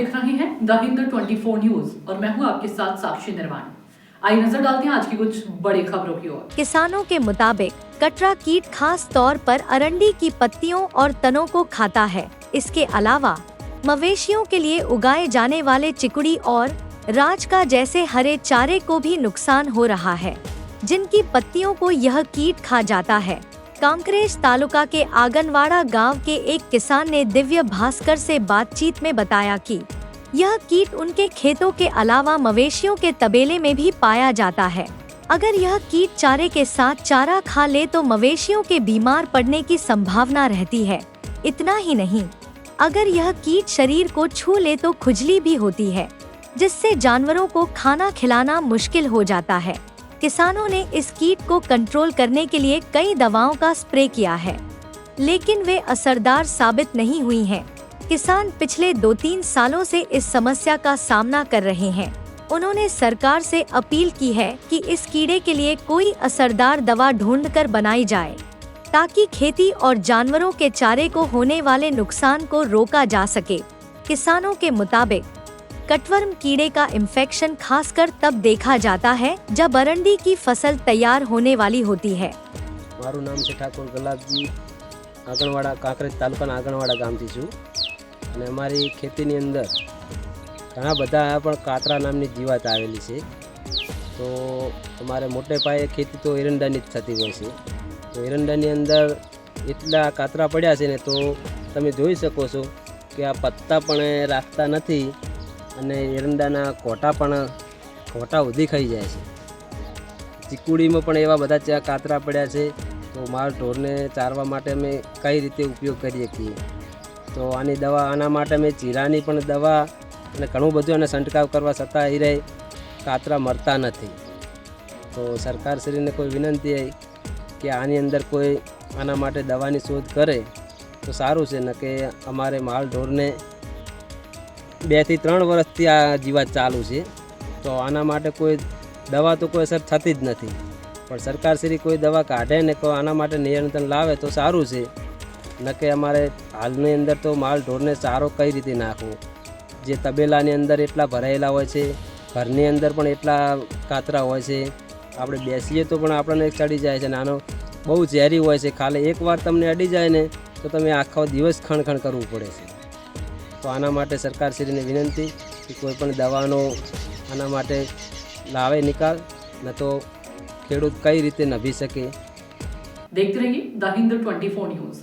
देख रहे हैं द हिंद 24 न्यूज और मैं हूं आपके साथ साक्षी निर्वाण। आइए नजर डालते हैं आज की कुछ बड़ी खबरों की ओर। किसानों के मुताबिक कटरा कीट खास तौर पर अरंडी की पत्तियों और तनों को खाता है। इसके अलावा मवेशियों के लिए उगाए जाने वाले चिकुड़ी और राजका जैसे हरे चारे को भी नुकसान हो रहा है, जिनकी पत्तियों को यह कीट खा जाता है। कांकरेज तालुका के आंगनवाड़ा गांव के एक किसान ने दिव्य भास्कर से बातचीत में बताया कि यह कीट उनके खेतों के अलावा मवेशियों के तबेले में भी पाया जाता है। अगर यह कीट चारे के साथ चारा खा ले तो मवेशियों के बीमार पड़ने की संभावना रहती है। इतना ही नहीं, अगर यह कीट शरीर को छू ले तो खुजली भी होती है, जिससे जानवरों को खाना खिलाना मुश्किल हो जाता है। किसानों ने इस कीट को कंट्रोल करने के लिए कई दवाओं का स्प्रे किया है, लेकिन वे असरदार साबित नहीं हुई हैं। किसान पिछले 2-3 सालों से इस समस्या का सामना कर रहे हैं। उन्होंने सरकार से अपील की है कि इस कीड़े के लिए कोई असरदार दवा ढूंढकर बनाई जाए, ताकि खेती और जानवरों के चारे को होने वाले नुकसान को रोका जा सके। किसानों के मुताबिक कटवर्म कीड़े का इन्फेक्शन खासकर तब देखा जाता है जब अरंडी की फसल तैयार होने वाली होती है। मारू नाम છે ઠાકોર ગુલાબજી, આંગણવાડા કાંકરેજ તાલુકાના આંગણવાડા ગામથી છું અને અમારી ખેતીની અંદર ઘણા બધા પણ કાતરા નામની જીવાત આવેલી છે। તો અમારે મોટે પાયે ખેતી તો એરંડાની જ થતી હોય છે। તો એરંડાની અંદર એટલા કાતરા પડ્યા છે ને, તો તમે જોઈ શકો છો કે આ પત્તા પણ રાખતા નથી અને એરંડાના કોટા ઉધી ખાઈ જાય છે। ચીકુડીમાં પણ એવા બધા કાતરા પડ્યા છે। તો માલ ઢોરને ચારવા માટે અમે કઈ રીતે ઉપયોગ કરીએ છીએ, તો આની દવા આના માટે અમે ચીરાની પણ દવા અને ઘણું બધું એને છંટકાવ કરવા છતાં એ રહે કાતરા મરતા નથી। તો સરકારશ્રીને કોઈ વિનંતી है કે આની અંદર કોઈ આના માટે દવાની શોધ કરે તો સારું છે, ને કે અમારે માલ ઢોરને 2 થી 3 વર્ષથી આ જીવાત ચાલુ છે। તો આના માટે કોઈ દવા તો કોઈ અસર થતી જ નથી, પણ સરકારશ્રી કોઈ દવા કાઢે ને કોઈ આના માટે નિયંત્રણ લાવે તો સારું છે, ન કે અમારે હાલની અંદર તો માલ ઢોરને ચારો કઈ રીતે નાખવો, જે તબેલાની અંદર એટલા ભરાયેલા હોય છે, ઘરની અંદર પણ એટલા કાતરા હોય છે, આપણે બેસીએ તો પણ આપણને ચડી જાય છે। નાનો બહુ ઝેરી હોય છે, ખાલી એકવાર તમને અડી જાય ને તો તમે આખો દિવસ ખણખણ કરવું પડે છે। તો આના માટે સરકારશ્રીને વિનંતી કે કોઈ પણ દવાનો આના માટે લાવે નિકાલ, ન તો ખેડૂત કઈ રીતે નભી શકે। देखते रहिए द हिंद 24 न्यूज।